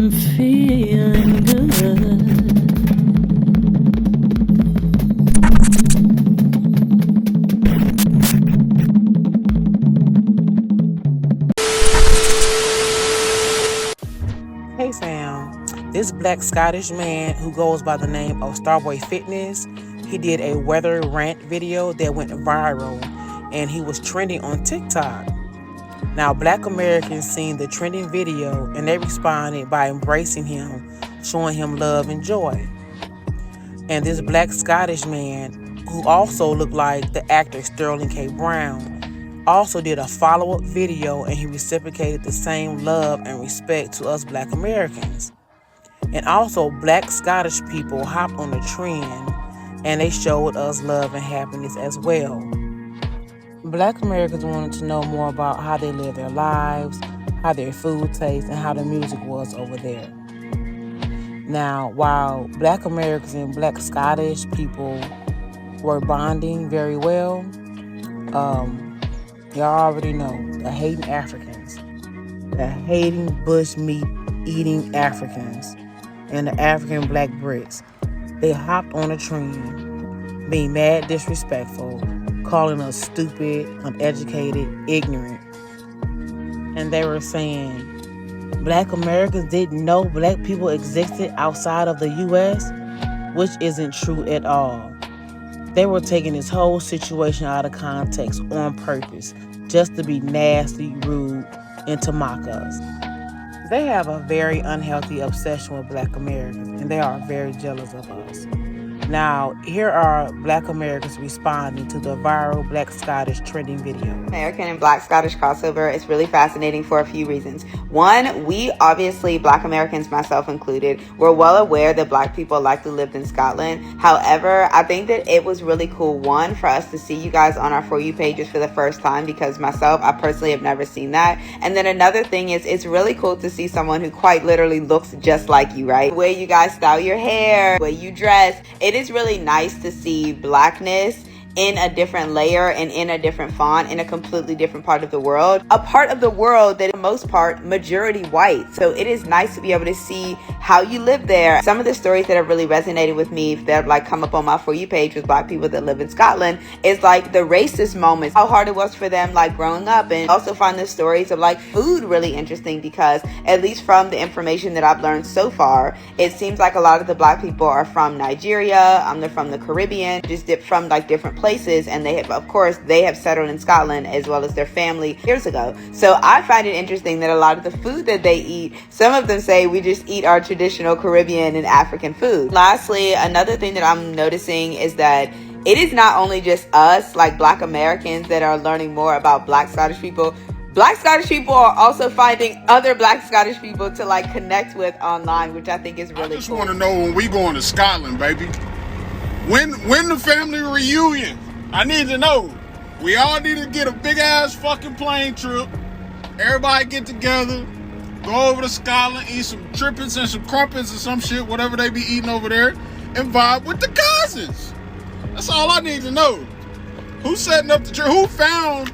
I'm feeling good. Hey fam, this black Scottish man who goes by the name of 𝒲𝒶𝓎-𝒯ℋ, he did a weather rant video that went viral and he was trending on TikTok. Now black Americans seen the trending video and they responded by embracing him, showing him love and joy. And this black Scottish man, who also looked like the actor Sterling K. Brown, also did a follow-up video and he reciprocated the same love and respect to us black Americans. And also black Scottish people hopped on the trend and they showed us love and happiness as well. Black Americans wanted to know more about how they live their lives, how their food tastes, and how the music was over there. Now, while black Americans and black Scottish people were bonding very well, y'all already know, the hating Africans, the hating bush meat eating Africans, and the African black Brits, they hopped on a trend, being mad disrespectful, calling us stupid, uneducated, ignorant. And they were saying black Americans didn't know black people existed outside of the U.S., which isn't true at all. They were taking this whole situation out of context on purpose, just to be nasty, rude, and to mock us. They have a very unhealthy obsession with black Americans, and they are very jealous of us. Now, here are black Americans responding to the viral black Scottish trending video. American and black Scottish crossover is really fascinating for a few reasons. One, we obviously, black Americans, myself included, were well aware that black people likely lived in Scotland. However, I think that it was really cool, one, for us to see you guys on our For You pages for the first time, because myself, I personally have never seen that. And then another thing is, it's really cool to see someone who quite literally looks just like you, right? The way you guys style your hair, the way you dress, it is really nice to see blackness in a different layer and in a different font in a completely different part of the world, a part of the world that, for the most part, majority white. So it is nice to be able to see how you live there. Some of the stories that have really resonated with me that like come up on my For You page with black people that live in Scotland is like the racist moments, how hard it was for them like growing up. And also find the stories of like food really interesting, because at least from the information that I've learned so far, it seems like a lot of the black people are from Nigeria, they're from the Caribbean, just from like different places, and they have, of course, they have settled in Scotland as well as their family years ago. So I find it interesting that a lot of the food that they eat, some of them say we just eat our traditional Caribbean and African food. Lastly, another thing that I'm noticing is that it is not only just us, like black Americans, that are learning more about black Scottish people. Black Scottish people are also finding other black Scottish people to like connect with online, which I think is really cool. I just want to know when we going to Scotland, baby. When the family reunion? I need to know. We all need to get a big ass fucking plane trip. Everybody get together, go over to Scotland, eat some trippets and some crumpets or some shit, whatever they be eating over there, and vibe with the cousins. That's all I need to know. Who's setting up the trip? Who found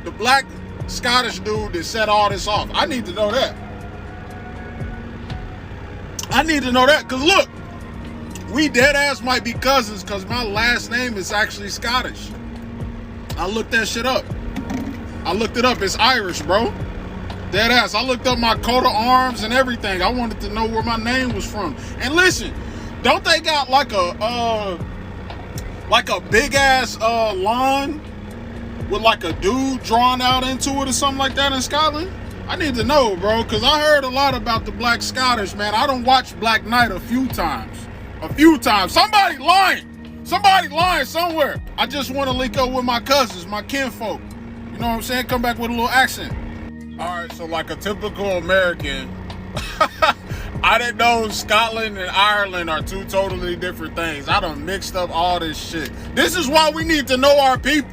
the black Scottish dude that set all this off? I need to know that. I need to know that, because look, we dead ass might be cousins, because my last name is actually Scottish. I looked that shit up. I looked it up. It's Irish, bro. Dead ass. I looked up my coat of arms and everything. I wanted to know where my name was from. And listen, don't they got like a big ass lawn with like a dude drawn out into it or something like that in Scotland? I need to know, bro, because I heard a lot about the black Scottish, man. I done watched Black Knight a few times. Somebody lying somewhere. I just want to link up with my cousins, my kinfolk. You know what I'm saying? Come back with a little accent. All right, so like a typical American, I didn't know Scotland and Ireland are two totally different things. I done mixed up all this shit. This is why we need to know our people.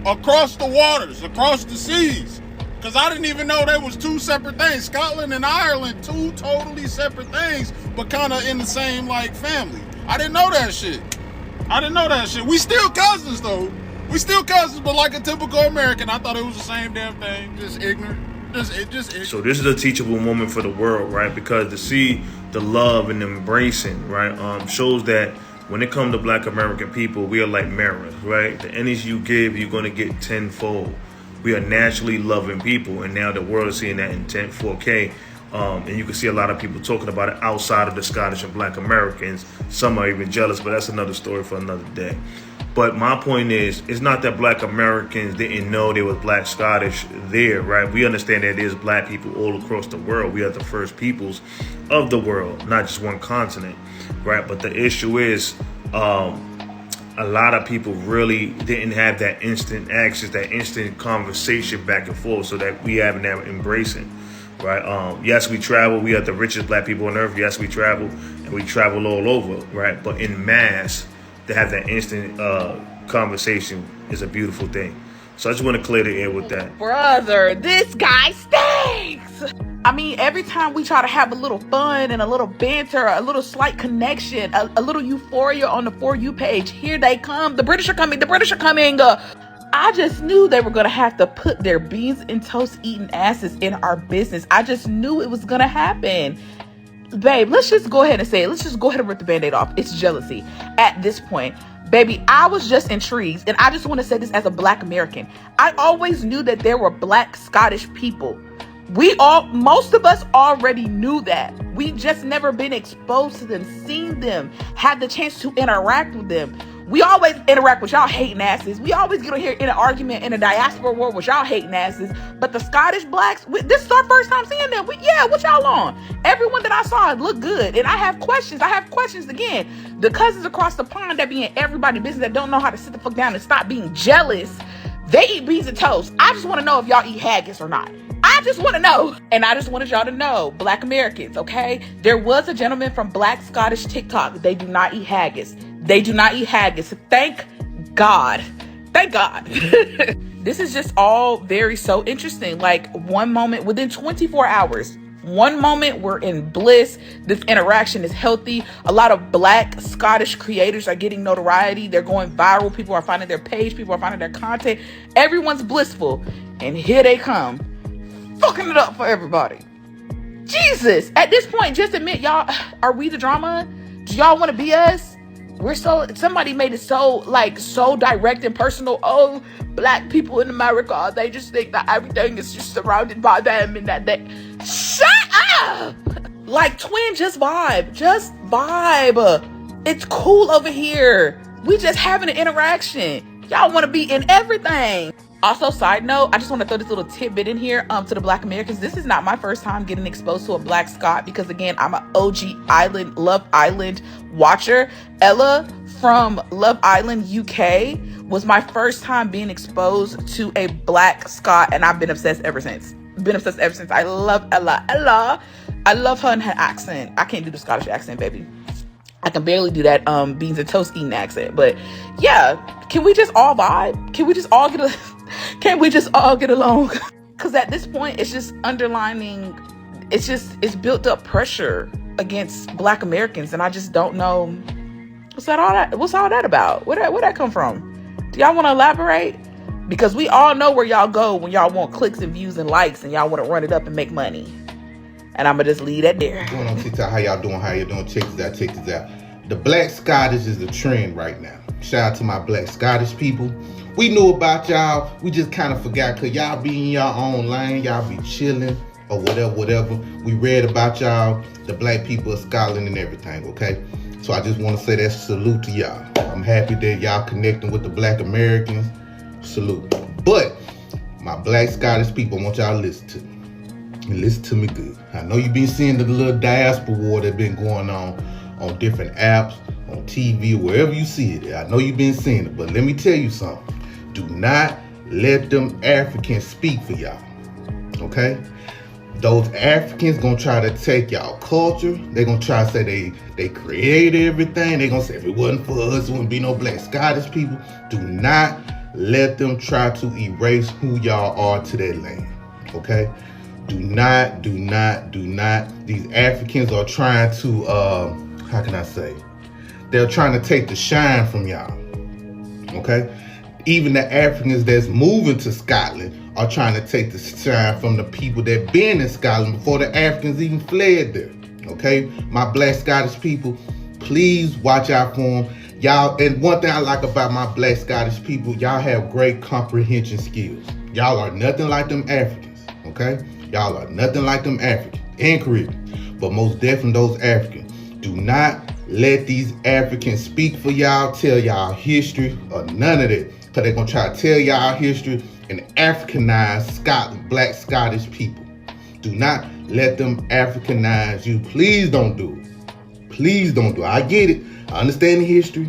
Across the waters, across the seas. Because I didn't even know there was two separate things. Scotland and Ireland, two totally separate things, but kind of in the same, like, family. I didn't know that shit. We still cousins, though. We still cousins, but like a typical American, I thought it was the same damn thing. Just ignorant. So this is a teachable moment for the world, right? Because to see the love and embracing, right, shows that when it comes to Black American people, we are like mirrors, right? The energy you give, you're going to get tenfold. We are naturally loving people, and now the world is seeing that in 4K. And you can see a lot of people talking about it outside of the Scottish and Black Americans. Some are even jealous, but that's another story for another day. But my point is, it's not that Black Americans didn't know there was Black Scottish there, right? We understand that there's Black people all across the world. We are the first peoples of the world, not just one continent, right? But the issue is, a lot of people really didn't have that instant access, that instant conversation back and forth, so that we haven't that embracing, right? Yes, we travel. We are the richest Black people on earth. Yes, we travel, and we travel all over, right? But in mass, to have that instant conversation is a beautiful thing. So I just want to clear the air with that. Brother, this guy stinks. I mean, every time we try to have a little fun and a little banter, a little slight connection, a little euphoria on the For You page, here they come. The British are coming. The British are coming. I just knew they were going to have to put their beans and toast eating asses in our business. I just knew it was going to happen. Babe, let's just go ahead and say it. Let's just go ahead and rip the Band-Aid off. It's jealousy at this point. Baby, I was just intrigued, and I just want to say this as a Black American. I always knew that there were Black Scottish people. Most of us already knew that. We just never been exposed to them, seen them, had the chance to interact with them. We always interact with y'all hating asses. We always get on here in an argument in a diaspora war with y'all hating asses. But the Scottish Blacks, this is our first time seeing them. What y'all on? Everyone that I saw looked good. And I have questions. Again. The cousins across the pond that be in everybody's business that don't know how to sit the fuck down and stop being jealous. They eat beans and toast. I just want to know if y'all eat haggis or not. I just want to know. And I just wanted y'all to know, Black Americans, okay? There was a gentleman from Black Scottish TikTok. They do not eat haggis. They do not eat haggis. Thank God. Thank God. This is just all so interesting. Like, one moment, within 24 hours, one moment we're in bliss. This interaction is healthy. A lot of Black Scottish creators are getting notoriety. They're going viral. People are finding their page. People are finding their content. Everyone's blissful. And here they come, fucking it up for everybody. Jesus. At this point, just admit, y'all, are we the drama? Do y'all want to be us? Somebody made it so direct and personal. Oh, Black people in America, they just think that everything is just surrounded by them and that they... Shut up! Like, twin, just vibe. It's cool over here. We just having an interaction. Y'all want to be in everything. Also, side note, I just want to throw this little tidbit in here to the Black Americans. This is not my first time getting exposed to a Black Scot, because again, I'm an OG Love Island watcher. Ella from Love Island UK was my first time being exposed to a Black Scot, and I've been obsessed ever since. I love Ella. I love her and her accent. I can't do the Scottish accent, baby. I can barely do that beans and toast eating accent. But yeah, can we just all vibe? Can we just all get along? Because at this point, it's just underlining, it's built up pressure against Black Americans, and I just don't know what's all that about? Where'd that come from? Do y'all want to elaborate? Because we all know where y'all go when y'all want clicks and views and likes, and y'all want to run it up and make money. And I'm gonna just leave that there. Going on TikTok, how y'all doing? Check this out. The Black Scottish is the trend right now. Shout out to my Black Scottish people. We knew about y'all. We just kind of forgot, because y'all be in y'all own lane. Y'all be chilling or whatever. We read about y'all, the Black people of Scotland and everything, okay? So I just want to say that salute to y'all. I'm happy that y'all connecting with the Black Americans. Salute. But my Black Scottish people, I want y'all to listen to me. And listen to me good. I know you've been seeing the little diaspora war that's been going on different apps, on TV, wherever you see it. I know you've been seeing it, but let me tell you something. Do not let them Africans speak for y'all, okay? Those Africans gonna try to take y'all culture. They gonna try to say they created everything. They gonna say if it wasn't for us, it wouldn't be no Black Scottish people. Do not let them try to erase who y'all are to that land, okay? Do not. These Africans are trying to, how can I say? They're trying to take the shine from y'all, okay? Even the Africans that's moving to Scotland are trying to take the shine from the people that been in Scotland before the Africans even fled there. Okay, my Black Scottish people, please watch out for them. Y'all, and one thing I like about my Black Scottish people, y'all have great comprehension skills. Y'all are nothing like them Africans, okay? Y'all are nothing like them Africans and Caribbean, but most definitely those Africans. Do not let these Africans speak for y'all, tell y'all history or none of that, because they're gonna try to tell y'all history and Africanize Black Scottish people. Do not let them Africanize you. Please don't do it. Please don't do it. I get it. I understand the history.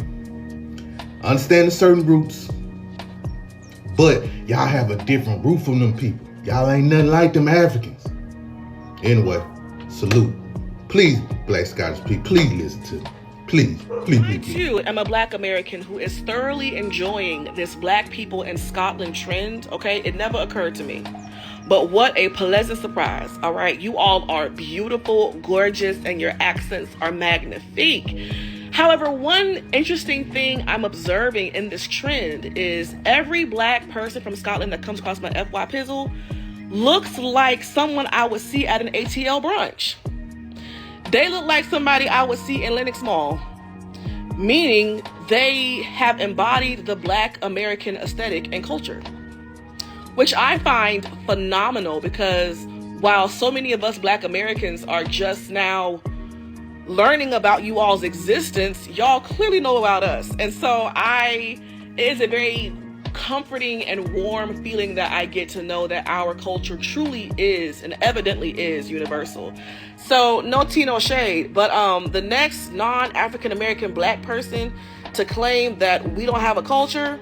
I understand the certain roots. But y'all have a different root from them people. Y'all ain't nothing like them Africans. Anyway, salute. Please, Black Scottish people, please listen to me. Please, please, I please. too am a Black American who is thoroughly enjoying this Black people in Scotland trend, okay? It never occurred to me. But what a pleasant surprise, all right? You all are beautiful, gorgeous, and your accents are magnifique. However, one interesting thing I'm observing in this trend is every Black person from Scotland that comes across my 𝒯ℯ𝒯ℋ looks like someone I would see at an ATL brunch. They look like somebody I would see in Lenox Mall, meaning they have embodied the Black American aesthetic and culture, which I find phenomenal because while so many of us Black Americans are just now learning about you all's existence, y'all clearly know about us. And so it is a very comforting and warm feeling that I get to know that our culture truly is and evidently is universal. So no tea, no shade, but the next non-African American Black person to claim that we don't have a culture,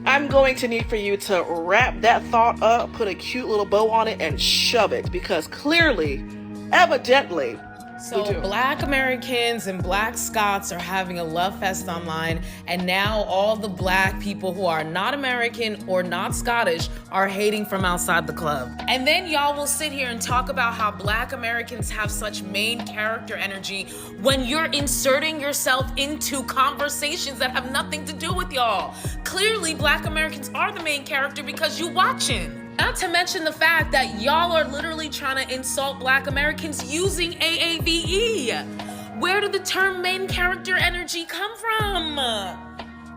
I'm going to need for you to wrap that thought up, put a cute little bow on it, and shove it, because clearly, evidently, so Black Americans and Black Scots are having a love fest online, and now all the Black people who are not American or not Scottish are hating from outside the club. And then y'all will sit here and talk about how Black Americans have such main character energy when you're inserting yourself into conversations that have nothing to do with y'all. Clearly, Black Americans are the main character because you watching. Not to mention the fact that y'all are literally trying to insult Black Americans using AAVE. Where did the term main character energy come from?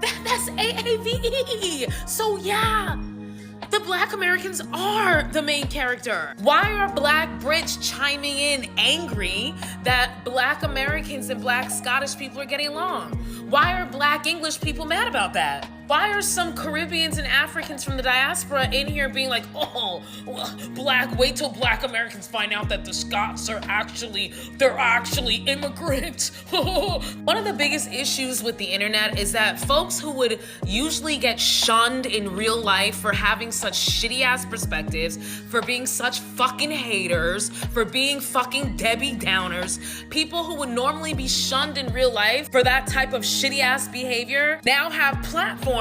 That's AAVE. So yeah, the Black Americans are the main character. Why are Black Brits chiming in angry that Black Americans and Black Scottish people are getting along? Why are Black English people mad about that? Why are some Caribbeans and Africans from the diaspora in here being like, oh, wait till Black Americans find out that the Scots are actually immigrants. One of the biggest issues with the internet is that folks who would usually get shunned in real life for having such shitty ass perspectives, for being such fucking haters, for being fucking Debbie Downers, people who would normally be shunned in real life for that type of shitty ass behavior now have platforms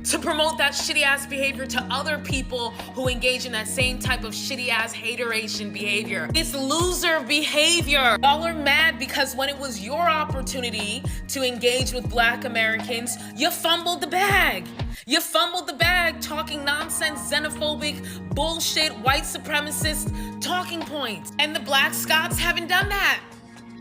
to promote that shitty ass behavior to other people who engage in that same type of shitty ass hateration behavior. It's loser behavior. Y'all are mad because when it was your opportunity to engage with Black Americans, you fumbled the bag. You fumbled the bag talking nonsense, xenophobic, bullshit, white supremacist talking points. And the Black Scots haven't done that.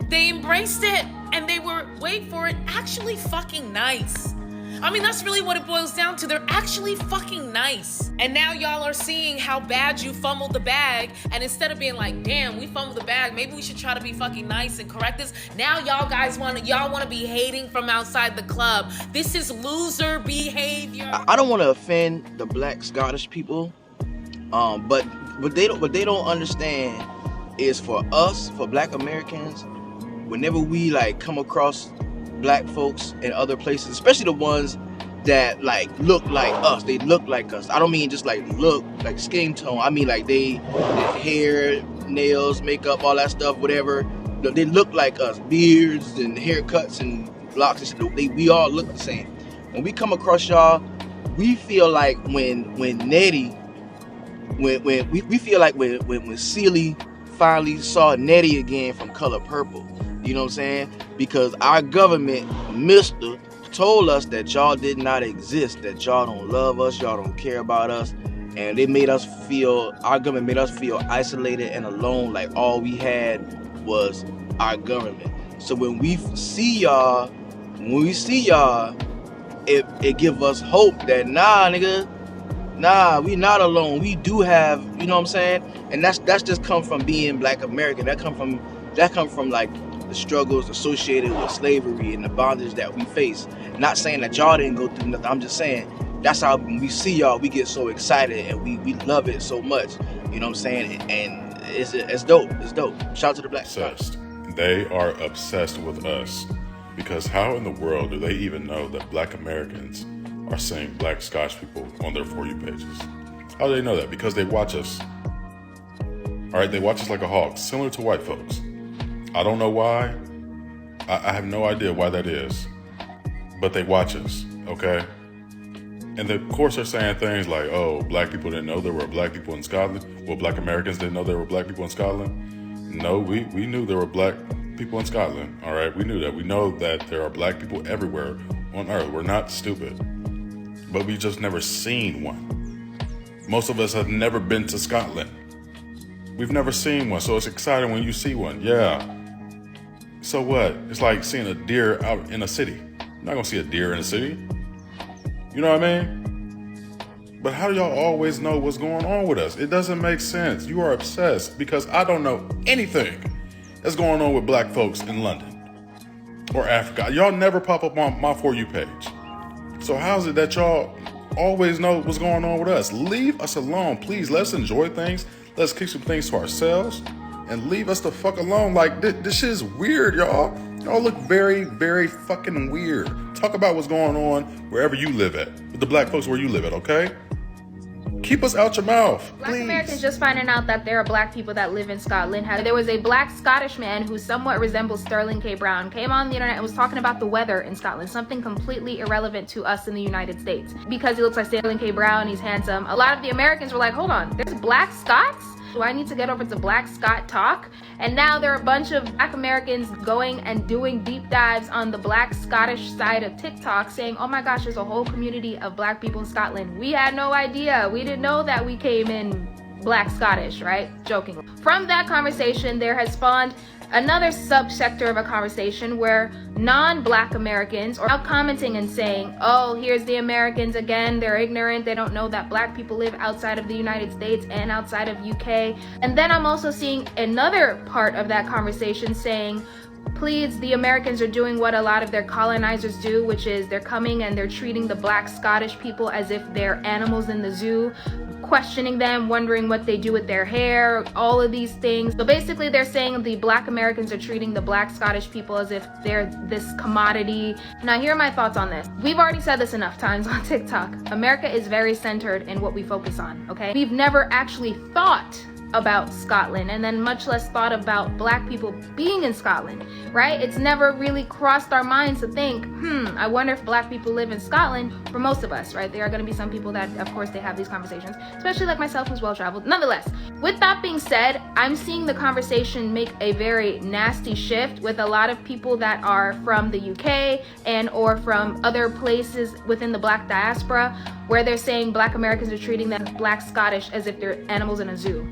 They embraced it and they were, wait for it, actually fucking nice. I mean, that's really what it boils down to. They're actually fucking nice. And now y'all are seeing how bad you fumbled the bag. And instead of being like, damn, we fumbled the bag, maybe we should try to be fucking nice and correct this. Now y'all want to be hating from outside the club. This is loser behavior. I don't want to offend the Black Scottish people, but what they don't understand is for us, for Black Americans, whenever we like come across Black folks in other places, especially the ones that like look like us, they look like us. I don't mean just like look like skin tone. I mean like they hair, nails, makeup, all that stuff, whatever. They look like us, beards and haircuts and locks and shit. We all look the same. When we come across y'all, we feel like when Nettie, we feel like when Celie finally saw Nettie again from Color Purple. You know what I'm saying? Because our government, told us that y'all did not exist, that y'all don't love us, y'all don't care about us. and our government made us feel isolated and alone, like all we had was our government. So when we see y'all, it give us hope that we not alone. We do have, you know what I'm saying? And that's just come from being Black American. That come from like the struggles associated with slavery and the bondage that we face. Not saying that y'all didn't go through nothing. I'm just saying that's how when we see y'all, we get so excited and we love it so much. You know what I'm saying? And it's dope. It's dope. Shout out to the Black Obsessed. They are obsessed with us, because how in the world do they even know that Black Americans are saying Black Scotch people on their For You pages? How do they know that? Because they watch us. All right, they watch us like a hawk, similar to white folks. I don't know why. I have no idea why that is. But they watch us, okay? And of course they're saying things like, oh, Black people didn't know there were Black people in Scotland. Well, Black Americans didn't know there were Black people in Scotland. No, we knew there were Black people in Scotland, all right? We knew that. We know that there are Black people everywhere on earth. We're not stupid. But we just never seen one. Most of us have never been to Scotland. We've never seen one, so it's exciting when you see one, yeah. So what? It's like seeing a deer out in a city. You're not gonna see a deer in a city. You know what I mean? But how do y'all always know what's going on with us? It doesn't make sense. You are obsessed, because I don't know anything that's going on with Black folks in London or Africa. Y'all never pop up on my For You page. So how is it that y'all always know what's going on with us? Leave us alone, please. Let's enjoy things. Let's keep some things to ourselves and leave us the fuck alone. Like, this shit is weird, y'all. Y'all look very, very fucking weird. Talk about what's going on wherever you live at, with the Black folks where you live at, okay? Keep us out your mouth, Black please. Americans just finding out that there are Black people that live in Scotland. There was a Black Scottish man who somewhat resembles Sterling K. Brown, came on the internet and was talking about the weather in Scotland, something completely irrelevant to us in the United States. Because he looks like Sterling K. Brown, he's handsome. A lot of the Americans were like, hold on, there's Black Scots? Do I need to get over to Black Scot Talk? And now there are a bunch of Black Americans going and doing deep dives on the Black Scottish side of TikTok saying, oh my gosh, there's a whole community of Black people in Scotland. We had no idea. We didn't know that we came in Black Scottish, right? Joking. From that conversation, there has spawned another subsector of a conversation where non-Black Americans are now commenting and saying, oh, here's the Americans again, they're ignorant, they don't know that Black people live outside of the United States and outside of UK. And then I'm also seeing another part of that conversation saying, please, the Americans are doing what a lot of their colonizers do, which is they're coming and they're treating the Black Scottish people as if they're animals in the zoo, questioning them, wondering what they do with their hair, all of these things. So basically they're saying the Black Americans are treating the Black Scottish people as if they're this commodity. Now here are my thoughts on this. We've already said this enough times on TikTok. America is very centered in what we focus on, okay? We've never actually thought about Scotland, and then much less thought about Black people being in Scotland, right? It's never really crossed our minds to think, I wonder if Black people live in Scotland. For most of us, right? There are going to be some people that, of course, they have these conversations, especially like myself who's well-traveled. Nonetheless, with that being said, I'm seeing the conversation make a very nasty shift with a lot of people that are from the UK and or from other places within the Black diaspora, where they're saying Black Americans are treating them Black Scottish as if they're animals in a zoo.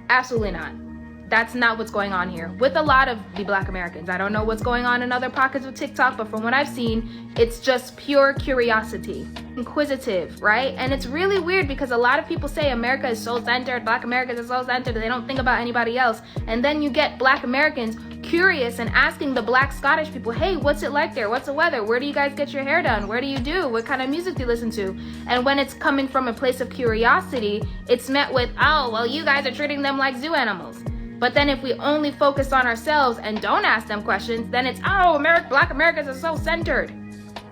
Absolutely not. That's not what's going on here with a lot of the Black Americans. I don't know what's going on in other pockets of TikTok, but from what I've seen, it's just pure curiosity, inquisitive, right? And it's really weird because a lot of people say America is so centered, Black Americans are so centered, they don't think about anybody else. And then you get Black Americans curious and asking the Black Scottish people, hey, what's it like there? What's the weather? Where do you guys get your hair done? Where do you do? What kind of music do you listen to? And when it's coming from a place of curiosity, it's met with, oh, well, you guys are treating them like zoo animals. But then if we only focus on ourselves and don't ask them questions, then it's, oh, Black Americans are so centered.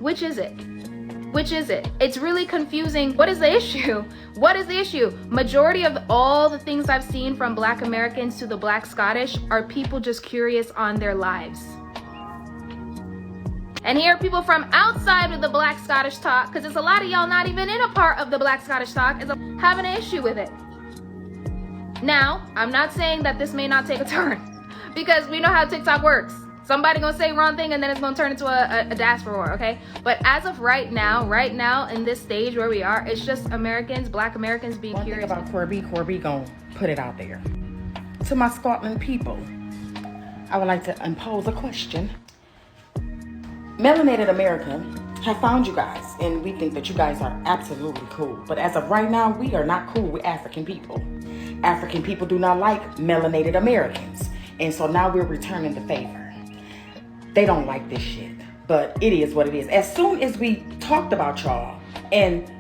Which is it? Which is it? It's really confusing. What is the issue? What is the issue? Majority of all the things I've seen from Black Americans to the Black Scottish are people just curious on their lives. And here are people from outside of the Black Scottish talk, because there's a lot of y'all not even in a part of the Black Scottish talk, is having an issue with it. Now, I'm not saying that this may not take a turn, because we know how TikTok works. Somebody gonna say wrong thing and then it's gonna turn into a diaspora war, okay? But as of right now, in this stage where we are, it's just Americans, Black Americans being curious. One thing about Corby gonna put it out there. To my Scotland people, I would like to impose a question. Melanated American have found you guys, and we think that you guys are absolutely cool. But as of right now, we are not cool with African people. African people do not like melanated Americans. And so now we're returning the favor. They don't like this shit, but it is what it is. As soon as we talked about y'all and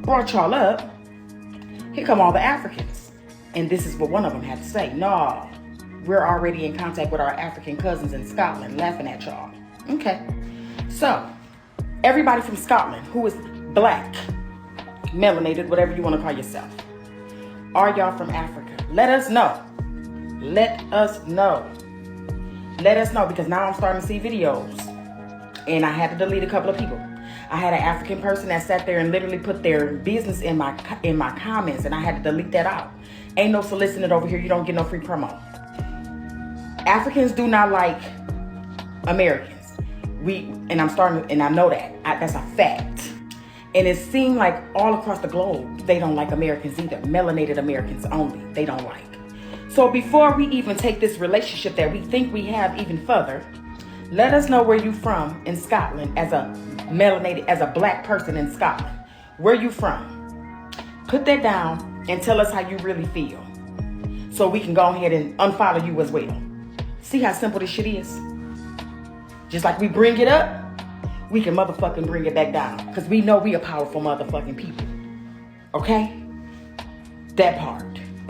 brought y'all up, here come all the Africans. And this is what one of them had to say. No, we're already in contact with our African cousins in Scotland, laughing at y'all. Okay. So, everybody from Scotland who is Black, melanated, whatever you want to call yourself, are y'all from Africa? Let us know. Let us know. Let us know, because now I'm starting to see videos and I had to delete a couple of people. I had an African person that sat there and literally put their business in my comments, and I had to delete that out. Ain't no soliciting over here. You don't get no free promo. Africans do not like Americans. And I know that. That's a fact. And it seemed like all across the globe, they don't like Americans either. Melanated Americans only, they don't like. So before we even take this relationship that we think we have even further, let us know where you from in Scotland as a melanated, as a Black person in Scotland. Where you from? Put that down and tell us how you really feel, so we can go ahead and unfollow you as well. See how simple this shit is? Just like we bring it up, we can motherfucking bring it back down. Because we know we are powerful motherfucking people. Okay? That part.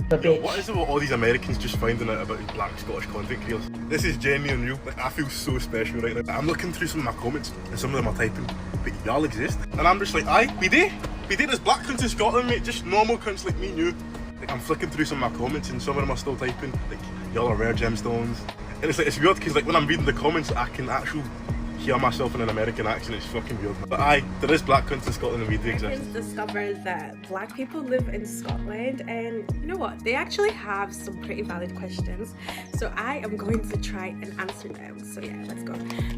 The bitch. What is it with all these Americans just finding out about Black Scottish content creators? This is genuine real. Like, I feel so special right now. I'm looking through some of my comments and some of them are typing, but y'all exist. And I'm just like, aye, we do. There's Black cunts in Scotland, mate. Just normal cunts like me and you. Like, I'm flicking through some of my comments and some of them are still typing, like, y'all are rare gemstones. And it's like, it's weird because like when I'm reading the comments, I can actually hear myself in an American accent. It's fucking weird. But aye, there is Black cunts in Scotland and we do exist. Americans discovered that Black people live in Scotland, and you know what? They actually have some pretty valid questions. So I am going to try and answer them. So yeah, let's go.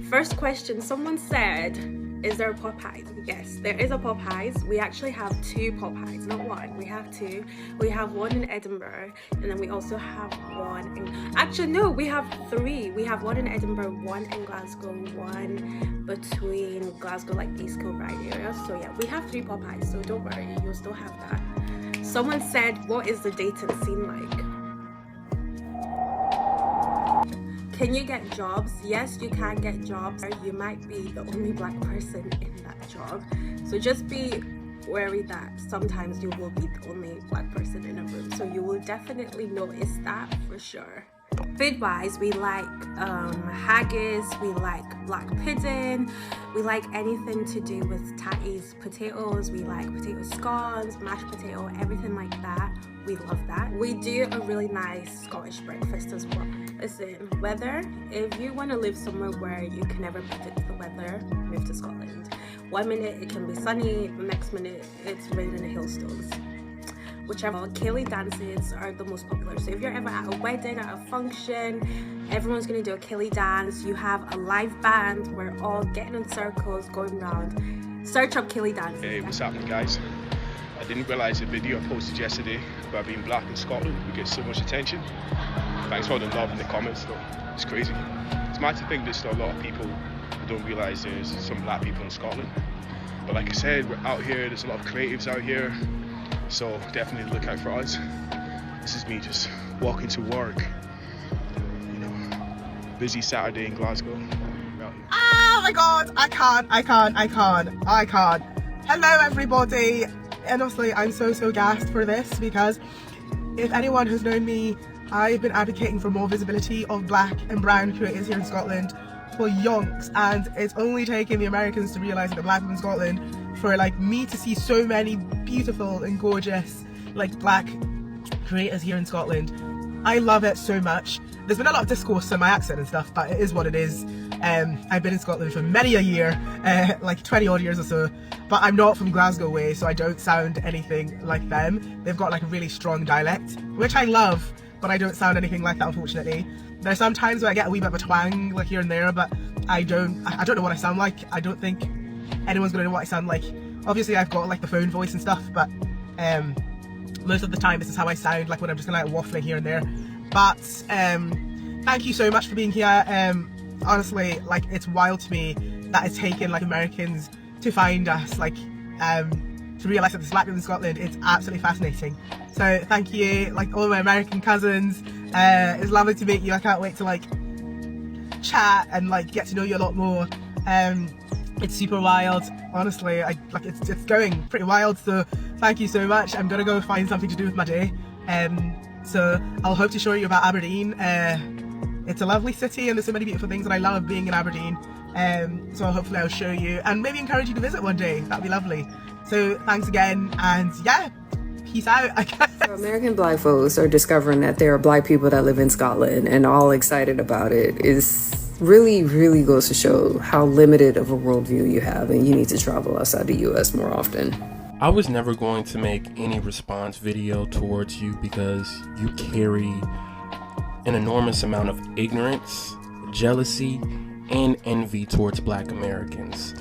First question, someone said, is there a Popeyes? Yes, there is a Popeyes. We actually have two Popeyes, not one. We have two. We have one in Edinburgh, and then we also have one in... Actually, no, we have three. We have one in Edinburgh, one in Glasgow, one between Glasgow, like East Kilbride area. So yeah, we have three Popeyes, so don't worry, you'll still have that. Someone said, what is the dating scene like? Can you get jobs? Yes, you can get jobs. You might be the only Black person in that job. So just be wary that sometimes you will be the only Black person in a room. So you will definitely notice that for sure. Food-wise, we like haggis, we like black pudding, we like anything to do with tatties, potatoes, we like potato scones, mashed potato, everything like that. We love that. We do a really nice Scottish breakfast as well. Listen, weather, if you want to live somewhere where you can never predict the weather, move to Scotland. 1 minute it can be sunny, the next minute it's raining in hailstones. Whichever. Ceilidh dances are the most popular. So if you're ever at a wedding, at a function, everyone's gonna do a Ceilidh dance. You have a live band, we're all getting in circles, going around. Search up Ceilidh dances. Hey, what's happening, guys? I didn't realise the video I posted yesterday about being Black in Scotland would get so much attention. Thanks for the love in the comments though. It's crazy. It's mad to think there's still a lot of people who don't realise there's some Black people in Scotland. But like I said, we're out here, there's a lot of creatives out here. So definitely look out for us. This is me just walking to work. You know, busy Saturday in Glasgow. Oh my god, I can't. Hello everybody. Honestly, I'm so gassed for this, because if anyone has known me, I've been advocating for more visibility of Black and brown creators here in Scotland for yonks, and it's only taken the Americans to realise that the Black people in Scotland for like me to see so many beautiful and gorgeous like Black creators here in Scotland. I love it so much. There's been a lot of discourse on my accent and stuff, but it is what it is. I've been in Scotland for many a year, like 20 odd years or so, but I'm not from Glasgow way, so I don't sound anything like them. They've got like a really strong dialect, which I love, but I don't sound anything like that, unfortunately. There's some times where I get a wee bit of a twang like here and there, but I don't know what I sound like. I don't think anyone's gonna know what I sound like. Obviously I've got like the phone voice and stuff, but most of the time this is how I sound, like when I'm just kind of like waffling here and there. But thank you so much for being here. Honestly, like, it's wild to me that it's taken like Americans to find us, like to realise that there's black people in Scotland. It's absolutely fascinating. So thank you, like all my American cousins. It's lovely to meet you. I can't wait to like chat and like get to know you a lot more. It's super wild, honestly. It's going pretty wild, so thank you so much. I'm gonna go find something to do with my day, so I'll hope to show you about Aberdeen. It's a lovely city and there's so many beautiful things, and I love being in Aberdeen, so hopefully I'll show you and maybe encourage you to visit one day. That'd be lovely. So thanks again, and yeah, peace out, I guess. So American black folks are discovering that there are black people that live in Scotland and all excited about it. Is really goes to show how limited of a worldview you have, and you need to travel outside the US more often. I was never going to make any response video towards you because you carry an enormous amount of ignorance, jealousy, and envy towards black Americans.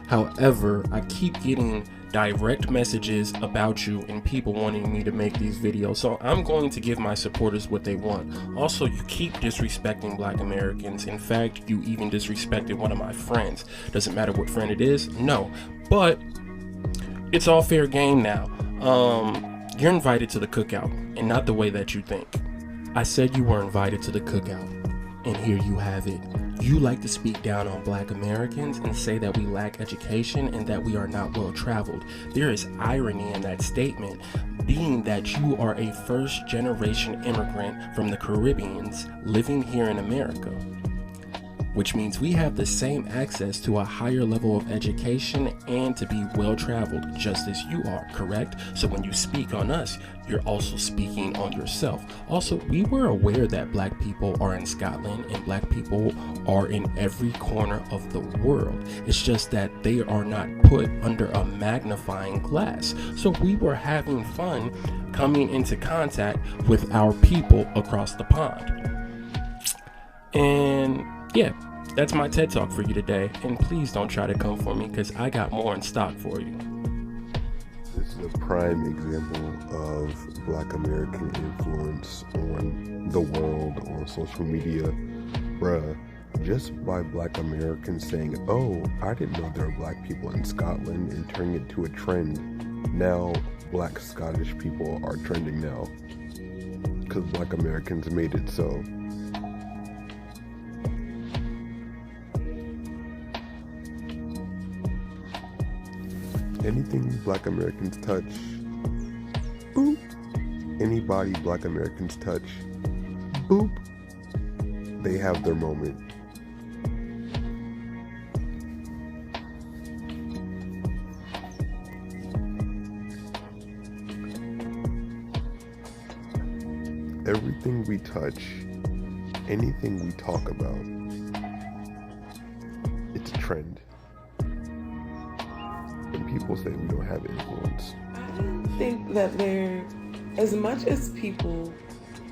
However, I keep getting direct messages about you and people wanting me to make these videos, so I'm going to give my supporters what they want. Also, you keep disrespecting black Americans. In fact, you even disrespected one of my friends. Doesn't matter what friend it is, no, but it's all fair game now. You're invited to the cookout, and not the way that you think. I said you were invited to the cookout, and here you have it. You like to speak down on black Americans and say that we lack education and that we are not well traveled. There is irony in that statement, being that you are a first-generation immigrant from the Caribbean living here in America, which means we have the same access to a higher level of education and to be well traveled, just as you are, correct? So when you speak on us, you're also speaking on yourself. Also, we were aware that black people are in Scotland and black people are in every corner of the world. It's just that they are not put under a magnifying glass. So we were having fun coming into contact with our people across the pond. And yeah, that's my TED Talk for you today, and please don't try to come for me because I got more in stock for you. This is a prime example of black American influence on the world, on social media. Bruh, just by black Americans saying, oh, I didn't know there were black people in Scotland, and turning it to a trend. Now, black Scottish people are trending now because black Americans made it so. Anything black Americans touch, boop. Anybody black Americans touch, boop. They have their moment. Everything we touch, anything we talk about, it's a trend. People say we don't have influence. I think that there, as much as people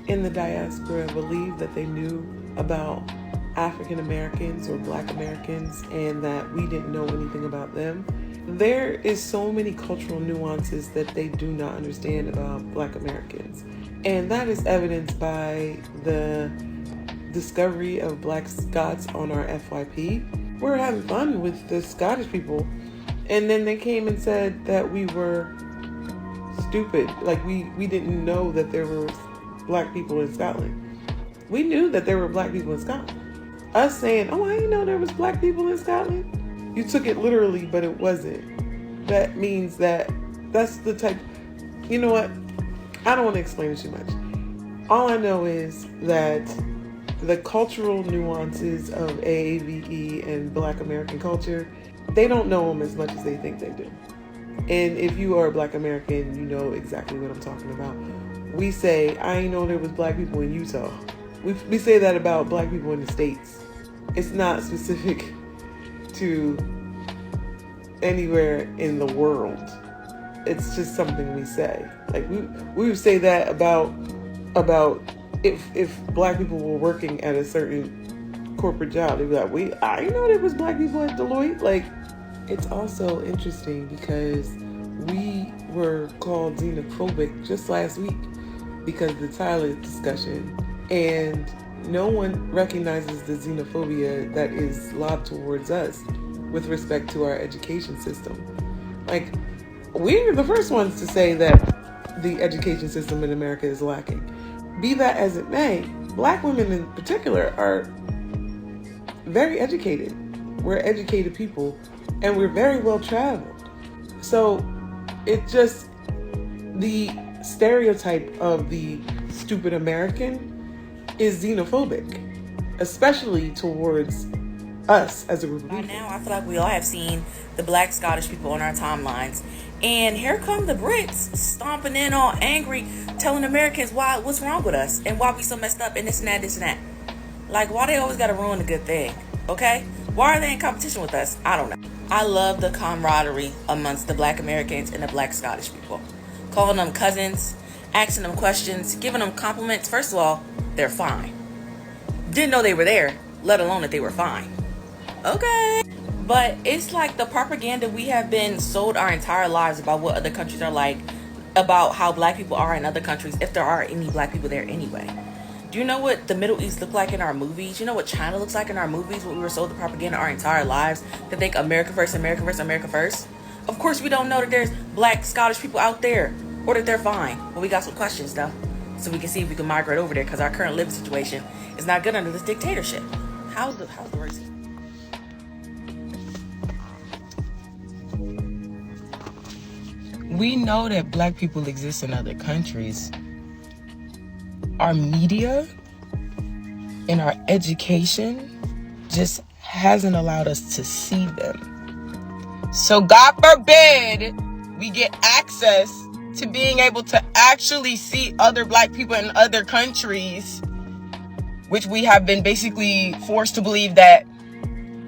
in the diaspora believe that they knew about African Americans or black Americans and that we didn't know anything about them, there is so many cultural nuances that they do not understand about black Americans. And that is evidenced by the discovery of black Scots on our FYP. We're having fun with the Scottish people. And then they came and said that we were stupid. Like we didn't know that there were black people in Scotland. We knew that there were black people in Scotland. Us saying, oh, I didn't know there was black people in Scotland. You took it literally, but it wasn't. That means that that's the type, you know what? I don't want to explain it too much. All I know is that the cultural nuances of AAVE and black American culture, they don't know them as much as they think they do. And if you are a black American, you know exactly what I'm talking about. We say, I ain't know there was black people in Utah. We say that about black people in the States. It's not specific to anywhere in the world. It's just something we say. Like we would say that about if black people were working at a certain corporate job, they'd be like, I didn't know there was black people at Deloitte. Like, it's also interesting because we were called xenophobic just last week because of the Tyler discussion, and no one recognizes the xenophobia that is lobbed towards us with respect to our education system. Like, we're the first ones to say that the education system in America is lacking. Be that as it may, black women in particular are very educated. We're educated people, and we're very well traveled. So it's just the stereotype of the stupid American is xenophobic, especially towards us as a group of people. By now, I feel like we all have seen the black Scottish people on our timelines. And here come the Brits stomping in all angry, telling Americans what's wrong with us and why we so messed up and this and that, this and that. Like, why they always gotta ruin a good thing, okay? Why are they in competition with us? I don't know. I love the camaraderie amongst the black Americans and the black Scottish people. Calling them cousins, asking them questions, giving them compliments. First of all, they're fine. Didn't know they were there, let alone that they were fine. Okay. But it's like the propaganda we have been sold our entire lives about what other countries are like, about how black people are in other countries, if there are any black people there anyway. Do you know what the Middle East look like in our movies? You know what China looks like in our movies? What we were sold the propaganda our entire lives to think America first, America first, America first. Of course we don't know that there's black Scottish people out there or that they're fine. But we got some questions though, so we can see if we can migrate over there, because our current living situation is not good under this dictatorship. How's the race? We know that black people exist in other countries. Our media and our education just hasn't allowed us to see them. So God forbid we get access to being able to actually see other black people in other countries, which we have been basically forced to believe that,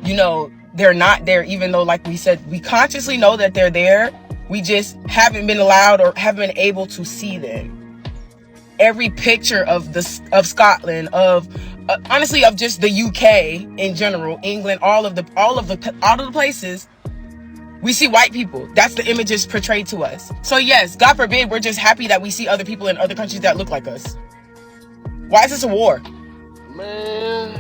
you know, they're not there, even though, like we said, we consciously know that they're there. We just haven't been allowed or haven't been able to see them. Every picture of Scotland, honestly, of just the UK in general, England, all of the places, we see white people. That's the images portrayed to us. So yes, God forbid, we're just happy that we see other people in other countries that look like us. Why is this a war? Man,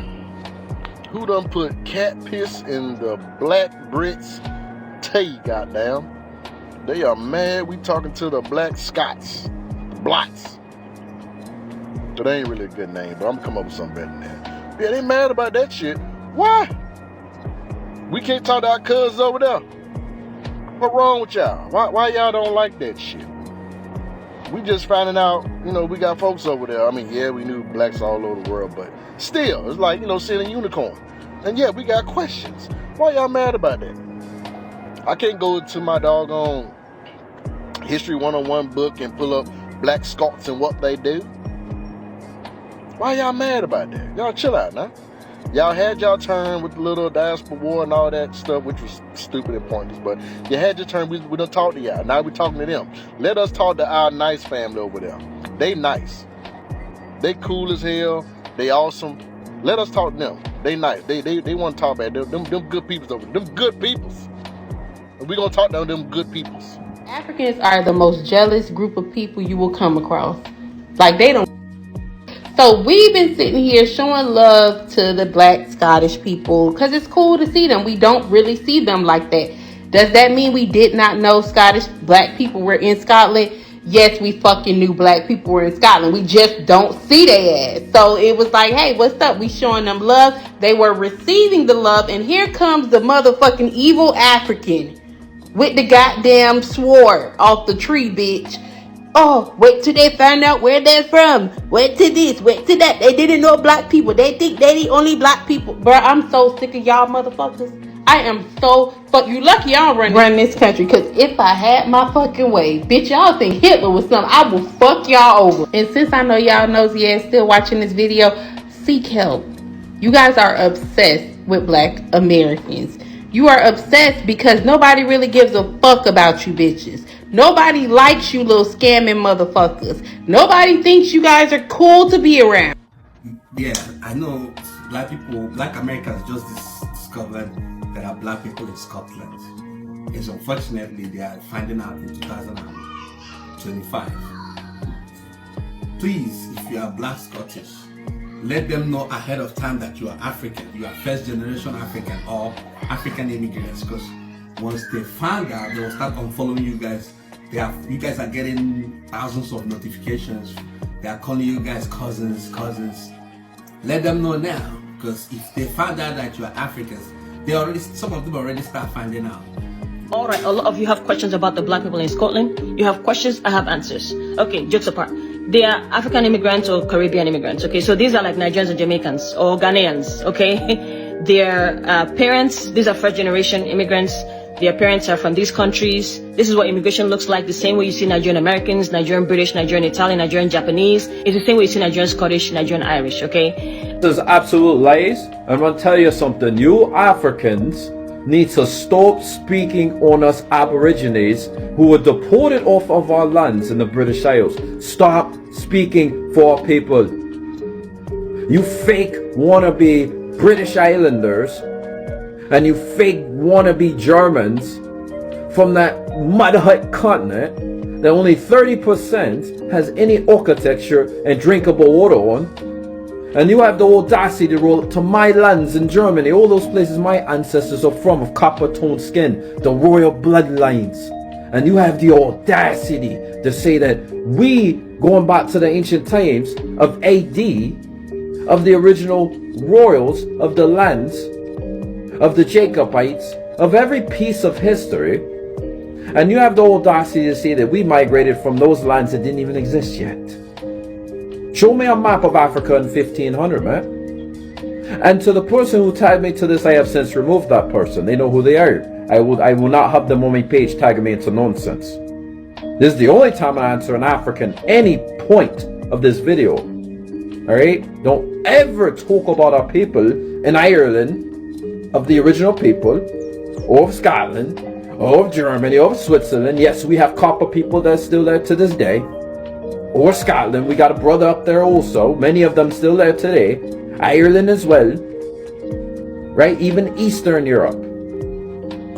who done put cat piss in the black Brits' tea, goddamn? They are mad we talking to the black Scots, the Blots. So they ain't really a good name, but I'm gonna come up with something better than that. Yeah, they mad about that shit. Why? We can't talk to our cousins over there. What wrong with y'all? Why y'all don't like that shit? We just finding out, you know, we got folks over there. I mean, yeah, we knew blacks all over the world, but still, it's like, you know, seeing a unicorn. And yeah, we got questions. Why y'all mad about that? I can't go to my doggone History 101 book and pull up black Scots and what they do. Why y'all mad about that? Y'all chill out now. Y'all had y'all turn with the little diaspora war and all that stuff, which was stupid and pointless, but you had your turn. We done talk to y'all. Now we talking to them. Let us talk to our nice family over there. They nice. They cool as hell. They awesome. Let us talk to them. They nice. They want to talk about them good peoples over there. Them good peoples. And we gonna talk to them good peoples. Africans are the most jealous group of people you will come across. Like, they don't. So we've been sitting here showing love to the black Scottish people because it's cool to see them. We don't really see them like that. Does that mean we did not know Scottish black people were in Scotland? Yes, we fucking knew black people were in Scotland. We just don't see their ass. So it was like, hey, what's up? We showing them love. They were receiving the love. And here comes the motherfucking evil African with the goddamn sword off the tree, bitch. Oh, wait till they find out where they're from. Wait to this, wait to that. They didn't know black people. They think they the only black people. Bruh, I'm so sick of y'all motherfuckers. I am so you lucky I don't run this country. Because if I had my fucking way, bitch, y'all think Hitler was something, I will fuck y'all over. And since I know y'all nosy ass still watching this video, seek help. You guys are obsessed with black Americans. You are obsessed because nobody really gives a fuck about you bitches. Nobody likes you little scamming motherfuckers. Nobody thinks you guys are cool to be around. Yeah, I know black people, black Americans just discovered there are black people in Scotland. It's unfortunately they are finding out in 2025. Please, if you are black Scottish, let them know ahead of time that you are African. You are first generation African or African immigrants, because once they find out, they will start unfollowing you guys. You guys are getting thousands of notifications. They are calling you guys cousins. Let them know now, because if they find out that you are Africans, some of them already start finding out. All right, a lot of you have questions about the black people in Scotland. You have questions, I have answers. Okay, jokes apart. They are African immigrants or Caribbean immigrants, okay? So these are like Nigerians and Jamaicans or Ghanaians, okay? Their parents, these are first generation immigrants. Their parents are from these countries. This is what immigration looks like, the same way you see Nigerian Americans, Nigerian British, Nigerian Italian, Nigerian Japanese. It's the same way you see Nigerian Scottish, Nigerian Irish, okay? This is absolute lies. I'm gonna tell you something. You Africans need to stop speaking on us Aborigines who were deported off of our lands in the British Isles. Stop speaking for our people. You fake wannabe British Islanders and you fake wannabe Germans from that mud hut continent that only 30% has any architecture and drinkable water on. And you have the audacity to roll up to my lands in Germany, all those places my ancestors are from, of copper-toned skin, the royal bloodlines. And you have the audacity to say that we, going back to the ancient times of AD, of the original royals of the lands, of the Jacobites, of every piece of history, and you have the audacity to say that we migrated from those lands that didn't even exist yet. Show me a map of Africa in 1500, man. And to the person who tagged me to this, I have since removed that person. They know who they are. I will not have them on my page tagging me into nonsense. This is the only time I answer an African any point of this video. Alright? Don't ever talk about our people in Ireland, of the original people, or of Scotland, or of Germany, or of Switzerland. Yes, we have copper people that are still there to this day. Or Scotland, we got a brother up there also, many of them still there today. Ireland as well, right? Even Eastern Europe.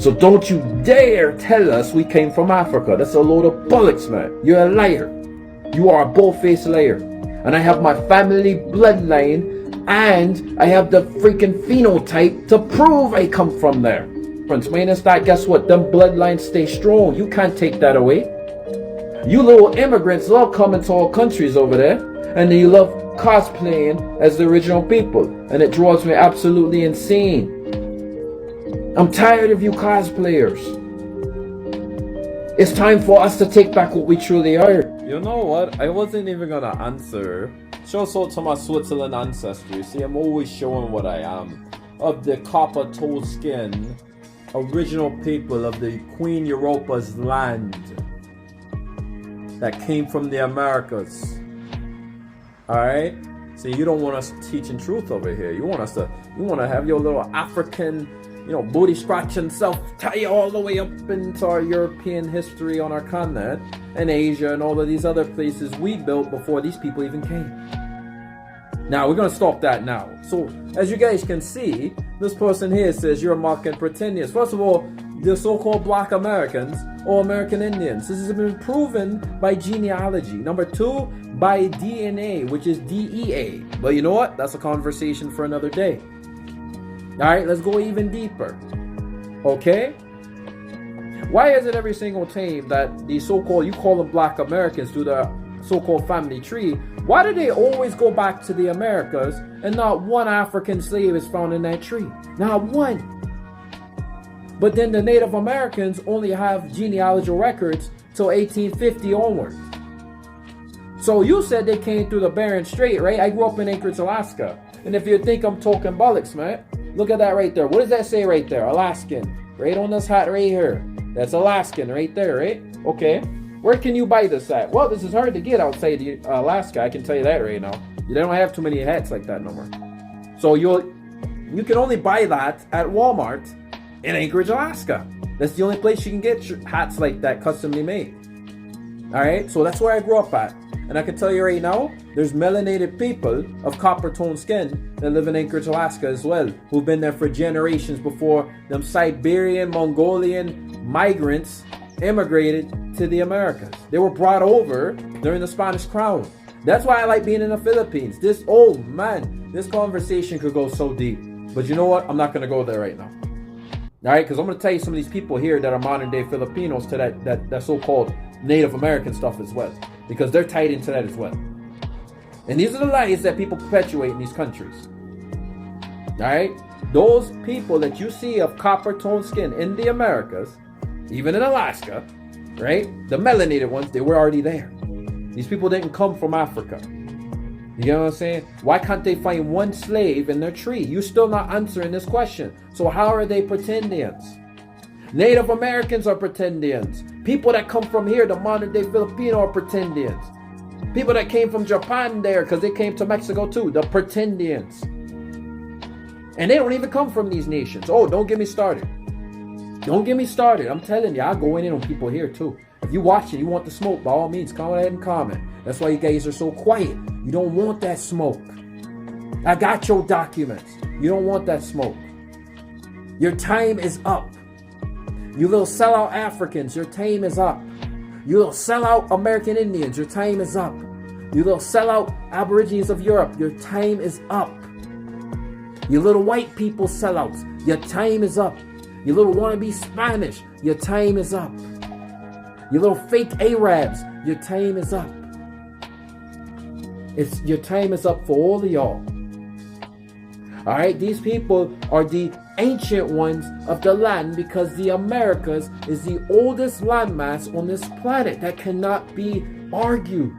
So don't you dare tell us we came from Africa. That's a load of bollocks, man. You're a liar. You are a bull-faced liar. And I have my family bloodline, and I have the freaking phenotype to prove I come from there. Minus that, guess what? Them bloodlines stay strong. You can't take that away. You little immigrants love coming to our countries over there, and then you love cosplaying as the original people, and it drives me absolutely insane. I'm tired of you cosplayers. It's time for us to take back what we truly are. You know what? I wasn't even gonna answer. Show to my Switzerland ancestry. See, I'm always showing what I am. Of the copper toe skin, original people of the Queen Europa's land that came from the Americas. Alright? See, you don't want us teaching truth over here. You want to have your little African, booty scratching self tie you all the way up into our European history on our continent, and Asia and all of these other places we built before these people even came. Now, we're going to stop that now. So, as you guys can see, this person here says you're mocking pretendians. First of all, the so-called Black Americans or American Indians. This has been proven by genealogy. Number 2, by DNA, which is DEA. But you know what? That's a conversation for another day. Alright, let's go even deeper. Okay? Why is it every single time that the so-called, you call them Black Americans, do the so-called family tree, why do they always go back to the Americas and not one African slave is found in that tree? Not one. But then the Native Americans only have genealogical records till 1850 onward. So you said they came through the Bering Strait, right? I grew up in Anchorage, Alaska. And if you think I'm talking bollocks, man, look at that right there. What does that say right there? Alaskan. Right on this hat right here. That's Alaskan right there, right? Okay. Where can you buy this at? Well, this is hard to get outside Alaska. I can tell you that right now. You don't have too many hats like that no more. So you can only buy that at Walmart in Anchorage, Alaska. That's the only place you can get hats like that customly made. All right, so that's where I grew up at. And I can tell you right now, there's melanated people of copper tone skin that live in Anchorage, Alaska as well, who've been there for generations before them Siberian, Mongolian migrants immigrated to the Americas. They were brought over during the Spanish Crown. That's why I like being in the Philippines. This conversation could go so deep. But you know what? I'm not going to go there right now. All right, because I'm going to tell you some of these people here that are modern day Filipinos to that so-called Native American stuff as well, because they're tied into that as well. And these are the lies that people perpetuate in these countries. All right, those people that you see of copper toned skin in the Americas, even in Alaska, right, the melanated ones, they were already there. These people didn't come from Africa. You know what I'm saying? Why can't they find one slave in their tree? You're still not answering this question. So how are they pretendians? Native Americans are pretendians. People that come from here, the modern day Filipino, are pretendians. People that came from Japan there, because they came to Mexico too, the pretendians. And they don't even come from these nations. Oh, don't get me started. Don't get me started. I'm telling you, I'll go in on people here too. If you watch it, you want the smoke, by all means, come ahead and comment. That's why you guys are so quiet. You don't want that smoke. I got your documents. You don't want that smoke. Your time is up. You little sellout Africans, your time is up. You little sellout American Indians, your time is up. You little sellout Aborigines of Europe, your time is up. You little white people sellouts, your time is up. You little wannabe Spanish, your time is up. You little fake Arabs, your time is up. Your time is up for all of y'all. All right, these people are the ancient ones of the land, because the Americas is the oldest landmass on this planet that cannot be argued.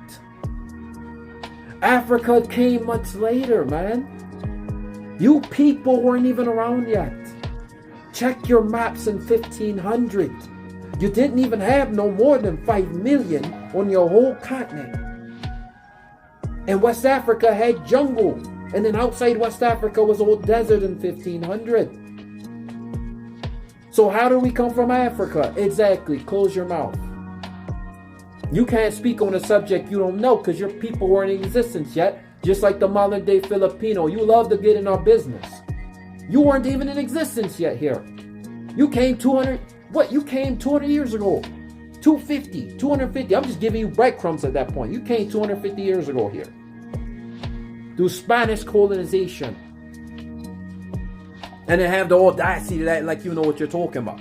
Africa came much later, man. You people weren't even around yet. Check your maps in 1500. You didn't even have no more than 5 million on your whole continent. And West Africa had jungle. And then outside West Africa was all desert in 1500. So how do we come from Africa? Exactly. Close your mouth. You can't speak on a subject you don't know because your people weren't in existence yet. Just like the modern day Filipino. You love to get in our business. You weren't even in existence yet here. You came 200 years ago. 250, 250. I'm just giving you breadcrumbs at that point. You came 250 years ago here. Through Spanish colonization. And then have the audacity to that like you know what you're talking about.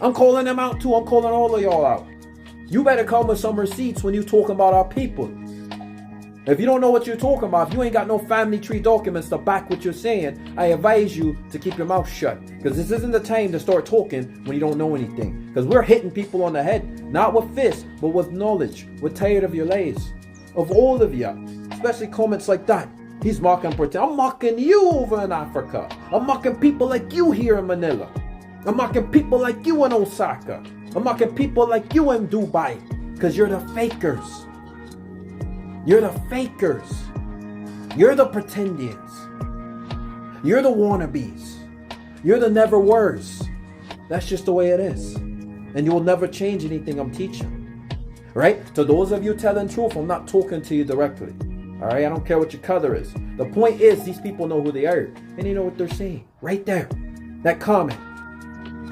I'm calling them out too. I'm calling all of y'all out. You better come with some receipts when you talking about our people. If you don't know what you're talking about, if you ain't got no family tree documents to back what you're saying, I advise you to keep your mouth shut. Because this isn't the time to start talking when you don't know anything. Because we're hitting people on the head, not with fists, but with knowledge. We're tired of your lies. Of all of you. Especially comments like that. He's mocking pretend. I'm mocking you over in Africa. I'm mocking people like you here in Manila. I'm mocking people like you in Osaka. I'm mocking people like you in Dubai. Because you're the fakers. You're the fakers. You're the pretendians. You're the wannabes. You're the never weres. That's just the way it is. And you will never change anything I'm teaching. Right? To those of you telling truth, I'm not talking to you directly. Alright? I don't care what your color is. The point is, these people know who they are. And they know what they're saying. Right there. That comment.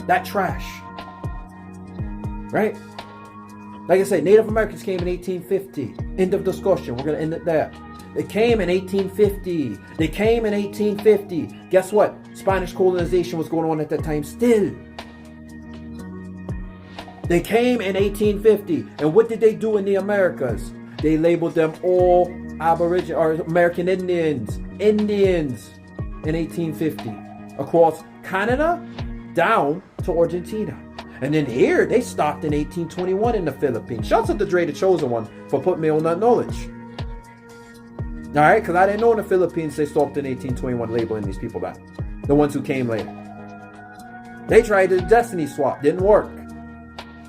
That trash. Right? Like I said, Native Americans came in 1850. End of discussion. We're going to end it there. They came in 1850. They came in 1850. Guess what? Spanish colonization was going on at that time still. They came in 1850. And what did they do in the Americas? They labeled them all Aboriginal or American Indians. Indians in 1850. Across Canada down to Argentina. And then here, they stopped in 1821 in the Philippines. Shouts out to Dre the Chosen One for putting me on that knowledge. Alright, because I didn't know in the Philippines they stopped in 1821 labeling these people back. The ones who came later. They tried the destiny swap. Didn't work.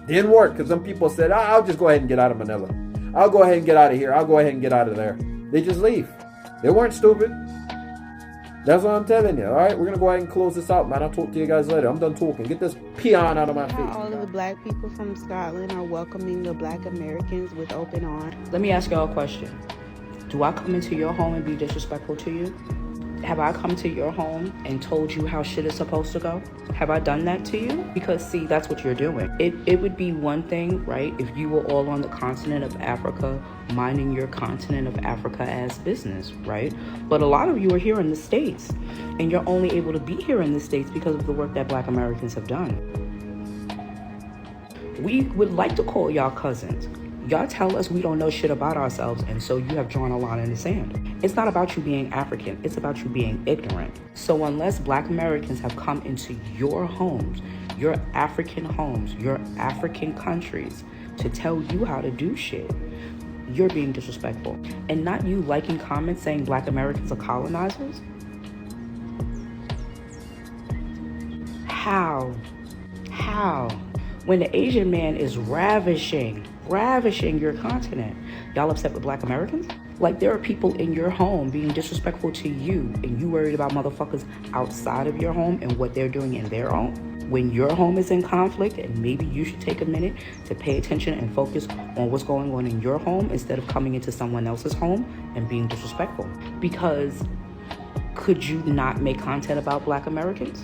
Didn't work because some people said, I'll just go ahead and get out of Manila. I'll go ahead and get out of here. I'll go ahead and get out of there. They just leave. They weren't stupid. That's what I'm telling you, alright? We're gonna go ahead and close this out, man. I'll talk to you guys later. I'm done talking. Get this peon out of my face. All of the black people from Scotland are welcoming the black Americans with open arms. Let me ask y'all a question. Do I come into your home and be disrespectful to you? Have I come to your home and told you how shit is supposed to go? Have I done that to you? Because see, that's what you're doing. It would be one thing, right, if you were all on the continent of Africa, minding your continent of Africa as business, right? But a lot of you are here in the States, and you're only able to be here in the States because of the work that Black Americans have done. We would like to call y'all cousins. Y'all tell us we don't know shit about ourselves, and so you have drawn a line in the sand. It's not about you being African, it's about you being ignorant. So unless Black Americans have come into your homes, your African homes, your African countries, to tell you how to do shit, you're being disrespectful. And not you liking comments saying Black Americans are colonizers. How? When the Asian man is ravishing your continent, y'all upset with Black Americans? Like, there are people in your home being disrespectful to you, and you worried about motherfuckers outside of your home and what they're doing in their home? When your home is in conflict, and maybe you should take a minute to pay attention and focus on what's going on in your home instead of coming into someone else's home and being disrespectful. Because could you not make content about Black Americans?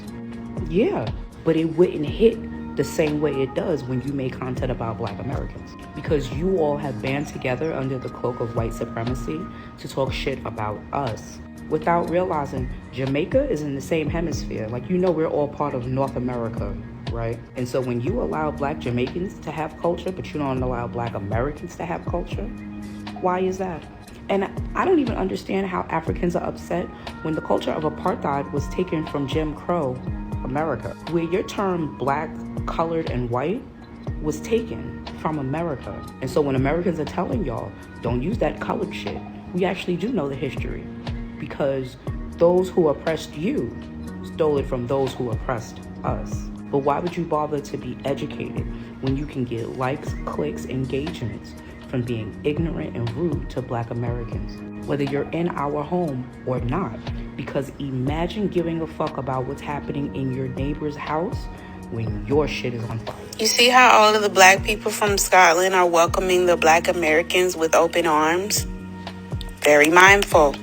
Yeah, but it wouldn't hit the same way it does when you make content about Black Americans. Because you all have band together under the cloak of white supremacy to talk shit about us without realizing Jamaica is in the same hemisphere. Like, you know, we're all part of North America, right? And so when you allow Black Jamaicans to have culture, but you don't allow Black Americans to have culture, why is that? And I don't even understand how Africans are upset when the culture of apartheid was taken from Jim Crow America, where your term Black, colored, and white was taken from America. And so when Americans are telling y'all, don't use that colored shit, we actually do know the history, because those who oppressed you stole it from those who oppressed us. But why would you bother to be educated when you can get likes, clicks, engagements from being ignorant and rude to Black Americans, whether you're in our home or not? Because imagine giving a fuck about what's happening in your neighbor's house when your shit is on fire. You see how all of the black people from Scotland are welcoming the Black Americans with open arms? Very mindful,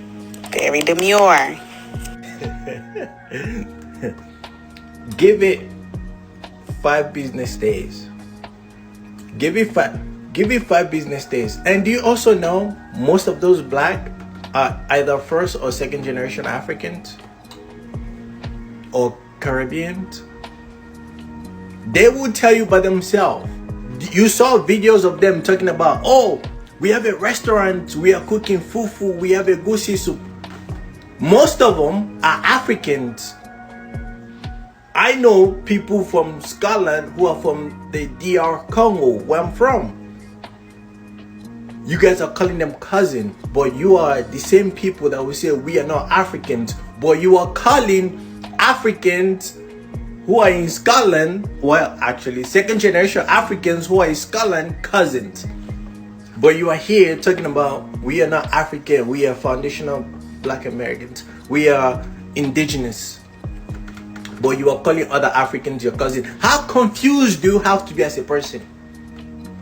very demure. Give it 5 business days. Give it 5 business days. And do you also know most of those Black are either first or second generation Africans or Caribbeans? They will tell you by themselves. You saw videos of them talking about, oh, we have a restaurant, we are cooking fufu, we have a goosey soup. Most of them are Africans. I know people from Scotland who are from the DR Congo, where I'm from. You guys are calling them cousin, but you are the same people that will say we are not Africans, but you are calling Africans who are in Scotland, well, actually second generation Africans who are in Scotland, cousins. But you are here talking about we are not African, we are foundational Black Americans, we are indigenous, but you are calling other Africans your cousin. How confused do you have to be as a person?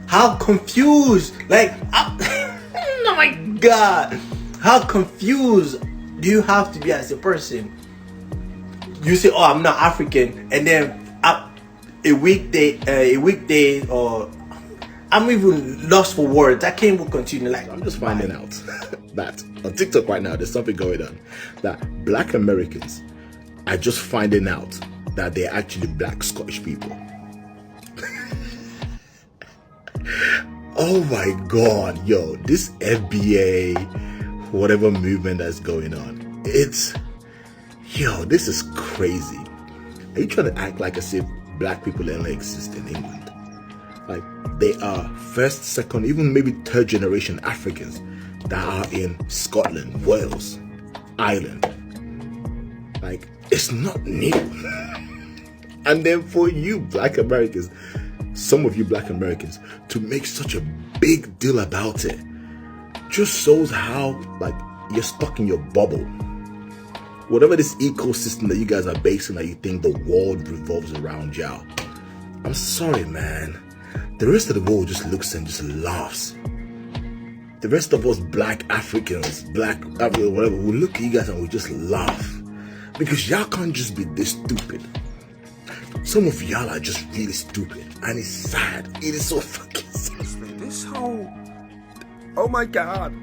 How confused, like, oh my God, how confused do you have to be as a person? You say, oh, I'm not African, and then a weekday, or I'm even lost for words. I can't even continue. Like, I'm just finding out that on TikTok right now, there's something going on, that Black Americans are just finding out that they're actually Black Scottish people. Oh my God, yo, this FBA, whatever movement that's going on, yo, this is crazy. Are you trying to act like as if Black people only exist in England? Like, they are first, second, even maybe third generation Africans that are in Scotland, Wales, Ireland. Like, it's not new. And then for you Black Americans, some of you Black Americans, to make such a big deal about it just shows how, like, you're stuck in your bubble. whatever this ecosystem that you guys are basing that you think the world revolves around y'all. I'm sorry, man. The rest of the world just looks and just laughs. The rest of us black Africans, whatever, we look at you guys and we just laugh. Because y'all can't just be this stupid. Some of y'all are just really stupid. And it's sad. It is so fucking sad. This whole... Oh my God.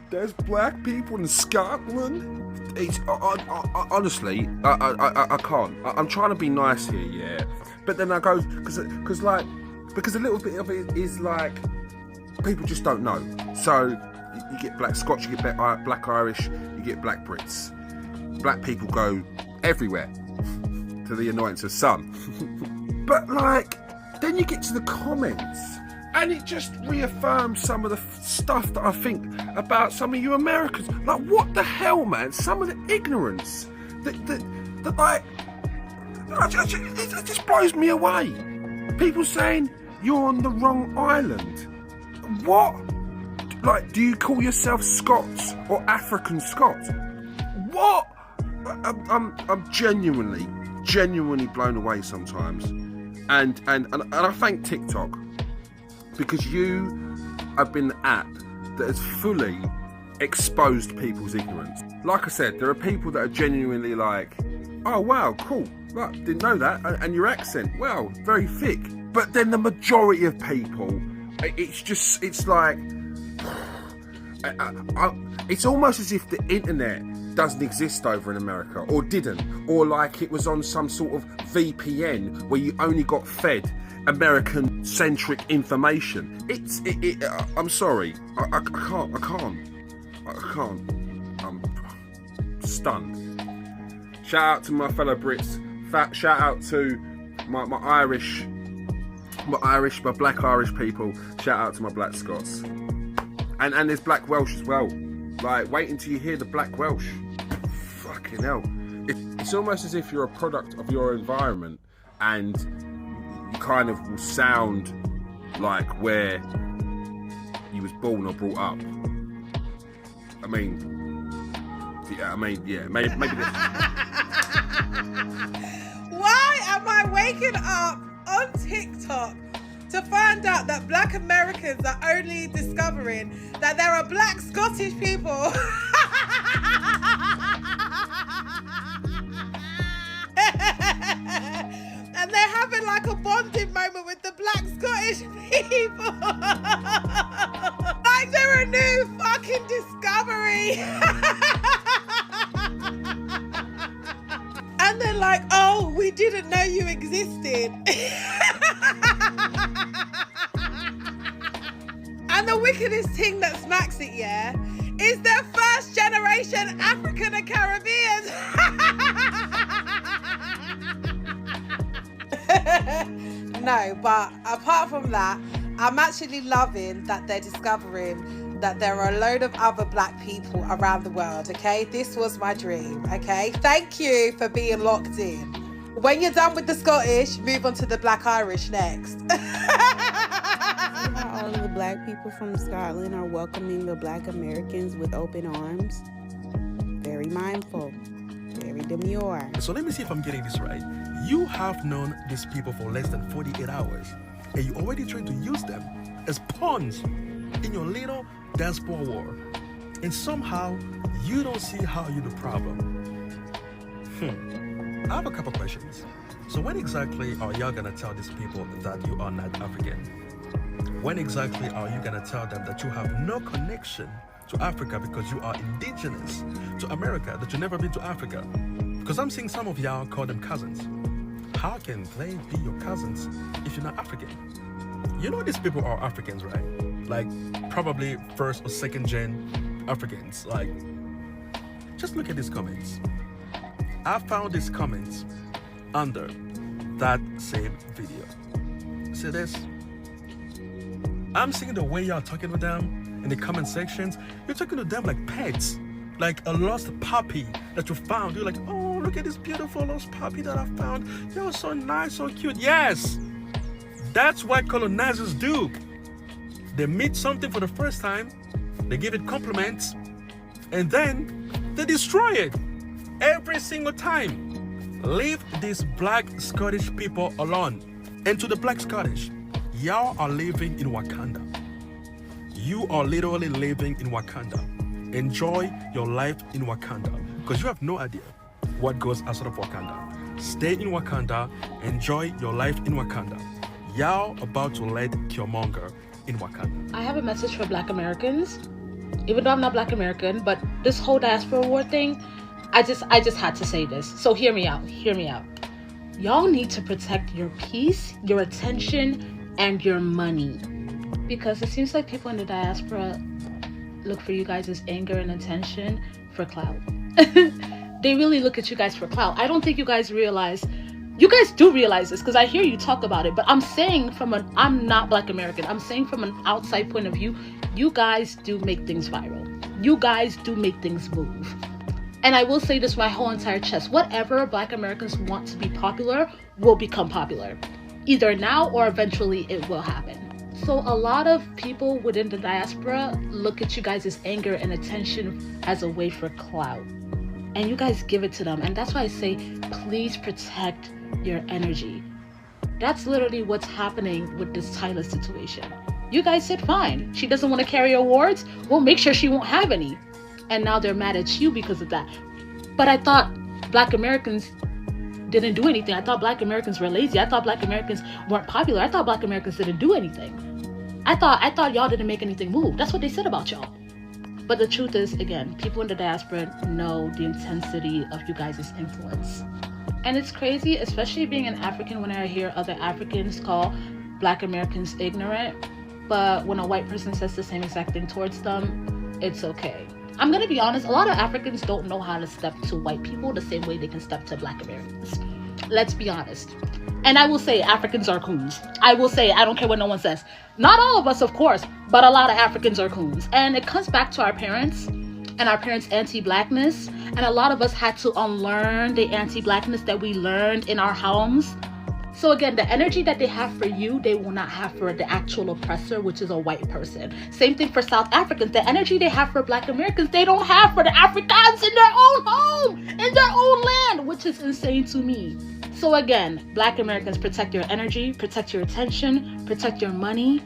There's black people in Scotland. It's honestly, I can't. I'm trying to be nice here, yeah. But then I go, because a little bit of it is like, people just don't know. So you get black Scots, you get black Irish, you get black Brits. Black people go everywhere to the annoyance of some. But like, then you get to the comments and it just reaffirms some of the stuff that I think about some of you Americans. Like, what the hell, man? Some of the ignorance that like, it just blows me away. People saying you're on the wrong island. What? Like, do you call yourself Scots or African Scots? What? I'm genuinely blown away sometimes. And I thank TikTok, because you have been the app that has fully exposed people's ignorance. Like I said, there are people that are genuinely like, oh wow, cool, well, didn't know that, and your accent, wow, very thick. But then the majority of people, it's like, it's almost as if the internet doesn't exist over in America, or didn't, or like it was on some sort of VPN where you only got fed American centric information. I'm sorry, I can't. I'm stunned. Shout out to my fellow Brits. Shout out to my black Irish people. Shout out to my black Scots. And there's black Welsh as well. Like, wait until you hear the black Welsh. Fucking hell. It's almost as if you're a product of your environment and you kind of will sound like where you was born or brought up. I mean, maybe this. Why am I waking up on TikTok to find out that black Americans are only discovering that there are black Scottish people? And they're having like a bonding moment with the black Scottish people. Like they're a new fucking discovery. And they're like, oh, we didn't know you existed. And the wickedest thing that smacks it, yeah, is they're first generation African and Caribbean. No, but apart from that, I'm actually loving that they're discovering that there are a load of other black people around the world, okay? This was my dream, okay? Thank you for being locked in. When you're done with the Scottish, move on to the black Irish next. All of the black people from Scotland are welcoming the black Americans with open arms. Very mindful, very demure. So let me see if I'm getting this right. You have known these people for less than 48 hours, and you already tried to use them as pawns in your little diaspora war. And somehow, you don't see how you're the problem. I have a couple questions. So when exactly are y'all gonna tell these people that you are not African? When exactly are you gonna tell them that you have no connection to Africa because you are indigenous to America, that you've never been to Africa? Because I'm seeing some of y'all call them cousins. How can they be your cousins if you're not African? You know these people are Africans, right? Like probably first or second gen Africans. Like, just look at these comments. I found these comments under that same video. See this? I'm seeing the way y'all talking with them in the comment sections. You're talking to them like pets, like a lost puppy that you found. You're like, oh, look at this beautiful lost puppy that I found. You're so nice, so cute. Yes, that's what colonizers do. They meet something for the first time, they give it compliments, and then they destroy it. every single time. Leave these black Scottish people alone. And to the black Scottish, y'all are living in Wakanda. You are literally living in Wakanda. Enjoy your life in Wakanda, because you have no idea what goes outside of Wakanda. Stay in Wakanda, enjoy your life in Wakanda. Y'all about to let 𝒃𝒃 in Wakanda. I have a message for Black Americans. Even though I'm not Black American, but this whole diaspora war thing, I just had to say this. So hear me out. Y'all need to protect your peace, your attention, and your money. Because it seems like people in the diaspora look for you guys' anger and attention for clout. They really look at you guys for clout. I don't think you guys realize. You guys do realize this, because I hear you talk about it, but I'm saying I'm not Black American. I'm saying from an outside point of view, you guys do make things viral. You guys do make things move. And I will say this with my whole entire chest. Whatever Black Americans want to be popular will become popular. Either now or eventually it will happen. So a lot of people within the diaspora look at you guys' anger and attention as a way for clout. And you guys give it to them. And that's why I say, please protect your energy. That's literally what's happening with this Tyler situation. You guys said, fine, she doesn't want to carry awards. We'll make sure she won't have any. And now they're mad at you because of that. But I thought Black Americans didn't do anything. I thought Black Americans were lazy. I thought Black Americans weren't popular. I thought Black Americans didn't do anything. I thought y'all didn't make anything move. That's what they said about y'all. But the truth is, again, people in the diaspora know the intensity of you guys' influence. And it's crazy, especially being an African, when I hear other Africans call Black Americans ignorant. But when a white person says the same exact thing towards them, it's okay. I'm gonna be honest, a lot of Africans don't know how to step to white people the same way they can step to Black Americans. Let's be honest. And I will say Africans are coons. I will say, I don't care what no one says. Not all of us, of course, but a lot of Africans are coons. And it comes back to our parents and our parents' anti-Blackness. And a lot of us had to unlearn the anti-Blackness that we learned in our homes. So again, the energy that they have for you, they will not have for the actual oppressor, which is a white person. Same thing for South Africans. The energy they have for Black Americans, they don't have for the Africans in their own home, in their own land, which is insane to me. So again, Black Americans, protect your energy, protect your attention, protect your money,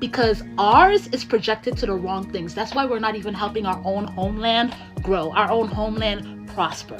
because ours is projected to the wrong things. That's why we're not even helping our own homeland grow, our own homeland prosper.